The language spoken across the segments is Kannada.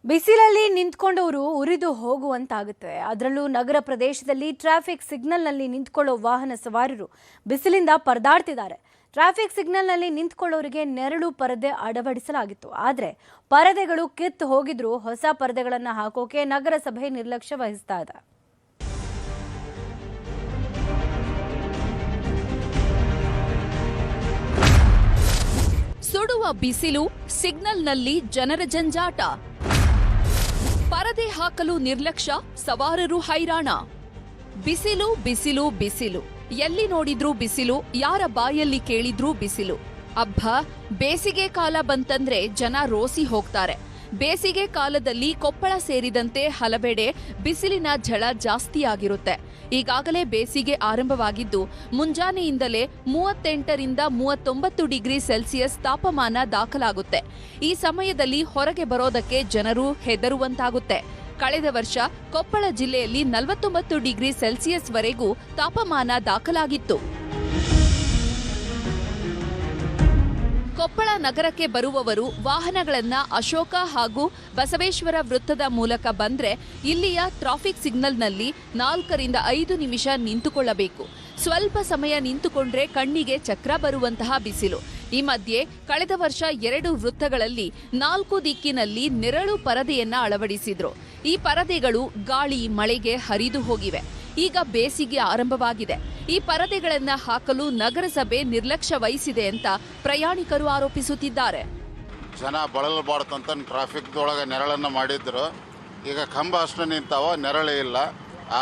ಬಿಸಿಲಲ್ಲಿ ನಿಂತ್ಕೊಂಡವರು ಉರಿದು ಹೋಗುವಂತಾಗುತ್ತೆ. ಅದರಲ್ಲೂ ನಗರ ಪ್ರದೇಶದಲ್ಲಿ ಟ್ರಾಫಿಕ್ ಸಿಗ್ನಲ್ನಲ್ಲಿ ನಿಂತ್ಕೊಳ್ಳೋ ವಾಹನ ಸವಾರರು ಬಿಸಿಲಿಂದ ಪರದಾಡ್ತಿದ್ದಾರೆ. ಟ್ರಾಫಿಕ್ ಸಿಗ್ನಲ್ನಲ್ಲಿ ನಿಂತ್ಕೊಳ್ಳೋರಿಗೆ ನೆರಳು ಪರದೆ ಅಳವಡಿಸಲಾಗಿತ್ತು. ಆದರೆ ಪರದೆಗಳು ಕಿತ್ತು ಹೋಗಿದ್ರು ಹೊಸ ಪರದೆಗಳನ್ನು ಹಾಕೋಕೆ ನಗರಸಭೆ ನಿರ್ಲಕ್ಷ್ಯ ವಹಿಸ್ತಾ ಇದೆ. ಸುಡುವ ಬಿಸಿಲು, ಸಿಗ್ನಲ್ನಲ್ಲಿ ಜನರ ಜಂಜಾಟ, ಪರದೆ ಹಾಕಲು ನಿರ್ಲಕ್ಷ್ಯ, ಸವಾರರು ಹೈರಾಣ. ಬಿಸಿಲು ಬಿಸಿಲು ಬಿಸಿಲು, ಎಲ್ಲಿ ನೋಡಿದ್ರೂ ಬಿಸಿಲು, ಯಾರ ಬಾಯಲ್ಲಿ ಕೇಳಿದ್ರೂ ಬಿಸಿಲು. ಅಬ್ಬ, ಬೇಸಿಗೆ ಕಾಲ ಬಂತಂದ್ರೆ ಜನ ರೋಸಿ ಹೋಗ್ತಾರೆ. ಬೇಸಿಗೆ ಕಾಲದಲ್ಲಿ ಕೊಪ್ಪಳ ಸೇರಿದಂತೆ ಹಲವೆಡೆ ಬಿಸಿಲಿನ ಝಳ ಜಾಸ್ತಿಯಾಗಿರುತ್ತೆ. ಈಗಾಗಲೇ ಬೇಸಿಗೆ ಆರಂಭವಾಗಿದ್ದು ಮುಂಜಾನೆಯಿಂದಲೇ 38ರಿಂದ 39 ಡಿಗ್ರಿ ಸೆಲ್ಸಿಯಸ್ ತಾಪಮಾನ ದಾಖಲಾಗುತ್ತೆ. ಈ ಸಮಯದಲ್ಲಿ ಹೊರಗೆ ಬರೋದಕ್ಕೆ ಜನರು ಹೆದರುವಂತಾಗುತ್ತೆ. ಕಳೆದ ವರ್ಷ ಕೊಪ್ಪಳ ಜಿಲ್ಲೆಯಲ್ಲಿ 49 ಡಿಗ್ರಿ ಸೆಲ್ಸಿಯಸ್ ವರೆಗೂ ತಾಪಮಾನ ದಾಖಲಾಗಿತ್ತು. ಕೊಪ್ಪಳ ನಗರಕ್ಕೆ ಬರುವವರು ವಾಹನಗಳನ್ನ ಅಶೋಕ ಹಾಗೂ ಬಸವೇಶ್ವರ ವೃತ್ತದ ಮೂಲಕ ಬಂದ್ರೆ ಇಲ್ಲಿಯ ಟ್ರಾಫಿಕ್ ಸಿಗ್ನಲ್ನಲ್ಲಿ 4ರಿಂದ 5 ನಿಮಿಷ ನಿಂತುಕೊಳ್ಳಬೇಕು. ಸ್ವಲ್ಪ ಸಮಯ ನಿಂತುಕೊಂಡ್ರೆ ಕಣ್ಣಿಗೆ ಚಕ್ರ ಬರುವಂತಹ ಬಿಸಿಲು. ಈ ಮಧ್ಯೆ ಕಳೆದ ವರ್ಷ 2 ವೃತ್ತಗಳಲ್ಲಿ 4 ದಿಕ್ಕಿನಲ್ಲಿ ನೆರಳು ಪರದೆಯನ್ನ ಅಳವಡಿಸಿದ್ರು. ಈ ಪರದೆಗಳು ಗಾಳಿ ಮಳೆಗೆ ಹರಿದು ಹೋಗಿವೆ. ಈಗ ಬೇಸಿಗೆ ಆರಂಭವಾಗಿದೆ. ಈ ಪರದೆಗಳನ್ನ ಹಾಕಲು ನಗರಸಭೆ ನಿರ್ಲಕ್ಷ್ಯ ವಹಿಸಿದೆ ಅಂತ ಪ್ರಯಾಣಿಕರು ಆರೋಪಿಸುತ್ತಿದ್ದಾರೆ. ಜನ ಬಳಲಬಾರ್ದಂತ ಟ್ರಾಫಿಕ್ದೊಳಗೆ ನೆರಳನ್ನು ಮಾಡಿದ್ರು. ಈಗ ಕಂಬ ಅಷ್ಟು ನಿಂತಾವ, ನೆರಳು ಇಲ್ಲ.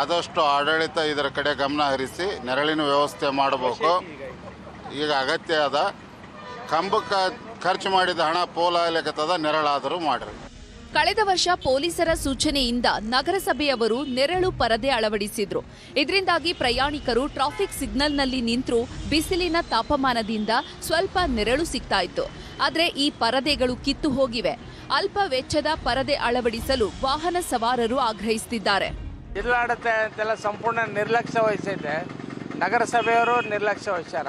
ಆದಷ್ಟು ಆಡಳಿತ ಇದರ ಕಡೆ ಗಮನ ಹರಿಸಿ ನೆರಳಿನ ವ್ಯವಸ್ಥೆ ಮಾಡಬೇಕು. ಈಗ ಅಗತ್ಯ ಅದ. ಕಂಬಕ್ಕೆ ಖರ್ಚು ಮಾಡಿದ ಹಣ ಪೋಲಾಗಲಿಕ್ಕದ, ನೆರಳಾದರೂ ಮಾಡ್ರಿ. ಕಳೆದ ವರ್ಷ ಪೊಲೀಸರ ಸೂಚನೆಯಿಂದ ನಗರಸಭೆಯವರು ನೆರಳು ಪರದೆ ಅಳವಡಿಸಿದ್ರು. ಇದರಿಂದಾಗಿ ಪ್ರಯಾಣಿಕರು ಟ್ರಾಫಿಕ್ ಸಿಗ್ನಲ್ನಲ್ಲಿ ನಿಂತರೂ ಬಿಸಿಲಿನ ತಾಪಮಾನದಿಂದ ಸ್ವಲ್ಪ ನೆರಳು ಸಿಗ್ತಾ ಇತ್ತು. ಆದರೆ ಈ ಪರದೆಗಳು ಕಿತ್ತು ಹೋಗಿವೆ. ಅಲ್ಪ ವೆಚ್ಚದ ಪರದೆ ಅಳವಡಿಸಲು ವಾಹನ ಸವಾರರು ಆಗ್ರಹಿಸುತ್ತಿದ್ದಾರೆ. ಜಿಲ್ಲಾಡಳಿತ ಅಂತೆಲ್ಲ ಸಂಪೂರ್ಣ ನಿರ್ಲಕ್ಷ್ಯ ವಹಿಸೈತೆ. ನಗರಸಭೆಯವರು ನಿರ್ಲಕ್ಷ್ಯ ವಹಿಸ್ಯಾರ.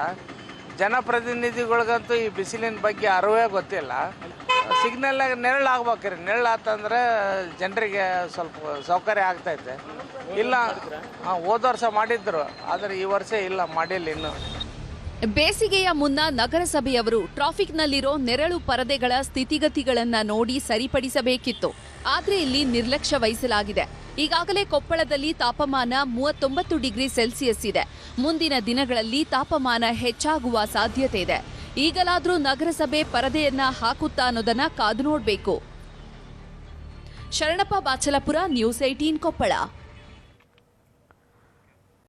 ಜನಪ್ರತಿನಿಧಿಗಳಿಗಂತೂ ಈ ಬಿಸಿಲಿನ ಬಗ್ಗೆ ಅರಿವೇ ಗೊತ್ತಿಲ್ಲ. ಸಿಗ್ನಲ್ನಾಗ ನೆರಳು ಆಗ್ಬೇಕ್ರಿ. ನೆರಳು ಆತಂದ್ರೆ ಜನರಿಗೆ ಸ್ವಲ್ಪ ಸೌಕರ್ಯ ಆಗ್ತೈತೆ. ಇಲ್ಲ, ಹೋದ ವರ್ಷ ಮಾಡಿದ್ರು, ಆದರೆ ಈ ವರ್ಷ ಇಲ್ಲ, ಮಾಡಿಲ್ಲ ಇನ್ನು. ಬೇಸಿಗೆಯ ಮುನ್ನ ನಗರಸಭೆಯವರು ಟ್ರಾಫಿಕ್ನಲ್ಲಿರೋ ನೆರಳು ಪರದೆಗಳ ಸ್ಥಿತಿಗತಿಗಳನ್ನ ನೋಡಿ ಸರಿಪಡಿಸಬೇಕಿತ್ತು. ಆದರೆ ಇಲ್ಲಿ ನಿರ್ಲಕ್ಷ್ಯ ವಹಿಸಲಾಗಿದೆ. ಈಗಾಗಲೇ ಕೊಪ್ಪಳದಲ್ಲಿ ತಾಪಮಾನ 39 ಡಿಗ್ರಿ ಸೆಲ್ಸಿಯಸ್ ಇದೆ. ಮುಂದಿನ ದಿನಗಳಲ್ಲಿ ತಾಪಮಾನ ಹೆಚ್ಚಾಗುವ ಸಾಧ್ಯತೆ ಇದೆ. ಈಗಲಾದರೂ ನಗರಸಭೆ ಪರದೆಯನ್ನ ಹಾಕುತ್ತಾ ಅನ್ನೋದನ್ನ ಕಾದು ನೋಡಬೇಕು. ಶರಣಪ್ಪ ಬಾಚಲಪುರ, ನ್ಯೂಸ್ 18 ಕೊಪ್ಪಳ.